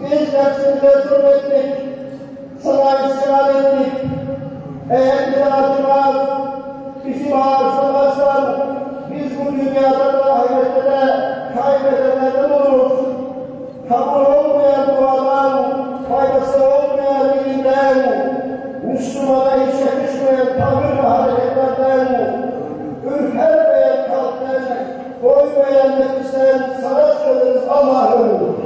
Biz nefsimize zulmettik, sana isyan ettik. Eğer bize acımaz, bizi bağışlamazsan, biz bu dünyada da ahirette de kaybedenlerden oluruz. Kabul olmayan duadan, faydası olmayan iyilikten, Müslümana hiç yakışmayan tavır ve hareketlerden, ürpermeyen kalpten, doymayan nefisten sana sığınırız Allah'ım.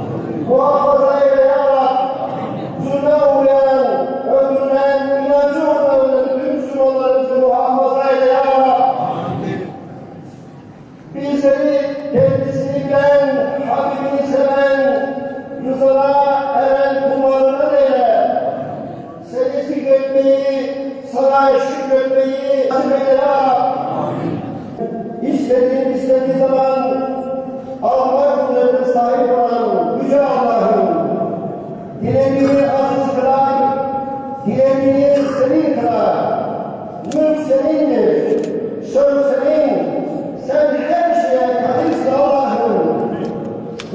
Muhafaza eyle ya Rab. Zulme uğrayan, öldürülen, inancı uğrayan tüm Müslümanlarımızı muhafaza eyle ya Rab. Bizleri kendisini bilen, Habibini seven, rızana eren kullarından eyle. Seni zikretmeyi, sana şükretmeyi nasip eyle ya Rab. İstediği zaman Allah kudretine sahip olan Yüce Allah'ım, dilediğini aziz kılar, dilediğini senin kılar. Mülk senindir, söz senin, sen her şeye kadirsin Allah'ım.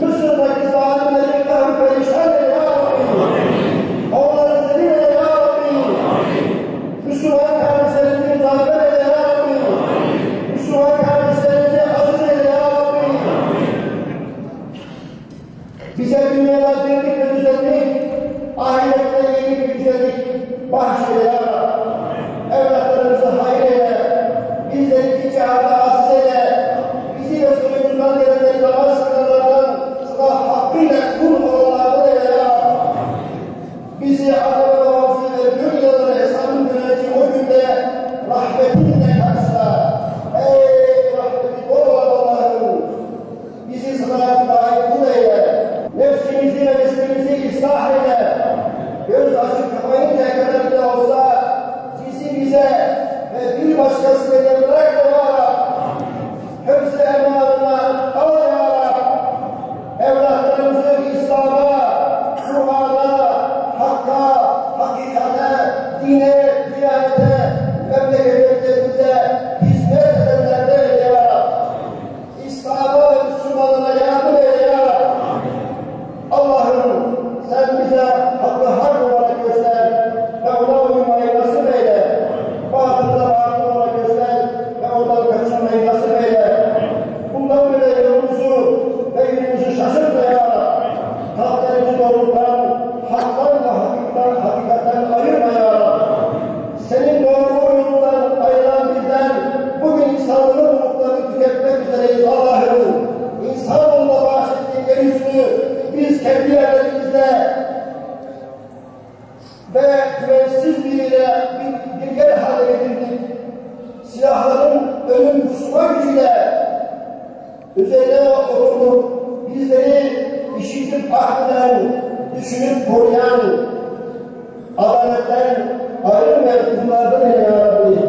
Mısır'daki zalimleri kahve perişan eyle ya Rabbi. Onları senin eyle ya Rabbi. Müslüman kardeşlerimizi zafer eyle ya Rabbi. Müslüman kardeşlerimizi aziz eyle ya Rabbi. Bize dünyada birlik ve güzellik, ahirette iyilik ve güzellik bahşeyle ya Rabbi. Evlatlarımızı hayır eyle, bizleri iki cihada aziz eyle, bizi ve soyumuzdan gelenleri namaz kılanlardan sana hakkıyla kul olanlardan eyle ya Rabbi. Bizi araba babamızı ve gül yılları hesabın döneceği o günde rahmetinle karşıla. Ey rahmeti bol olan Allah'ım, bizi sana layık kul eyle, nefsimizi ve neslimizi ıslah eyle. Göz açıp kapayıncaya kadar bile olsa bize ve bir başkasına bırak da ya Rab. Hepsi emanına al ya Rab. Evlatlarımızı İslam'a, Kur'an'a, Hakka, hakikate, dine, diyanete, memleketlerimize hizmet edenlerden eyle ya Rab. İslam'a ve Müslümanlara yardım eyle ya Rab. Allah'ım sen bize hakkı hak olarak göster ve ona uymayı nasip eyle. Bazıları haklı olarak göster ve ondan kaçınmayı nasip eyle. Bundan böyle yolumuzu ve günümüzü şaşırtma ya Rab. Kalplerimizi doğrultan, haktan ve hakikatten ayırma ya Rab. Senin doğru yolundan ayrılan bizden bugün insanlığın umutlarını tüketmek üzereyiz Allah'ım. İnsanoğluna bahsettiğin yeryüzünü biz kendi yerlerimizde ve güvensiz biriyle bir yer hale getirdik. Silahların ölüm kusma gücüyle üzerine oturduk. Bizleri işitip akleden, düşünüp koruyan, adaletten ayrılmayan kullardan eyle ya Rabbi. Ya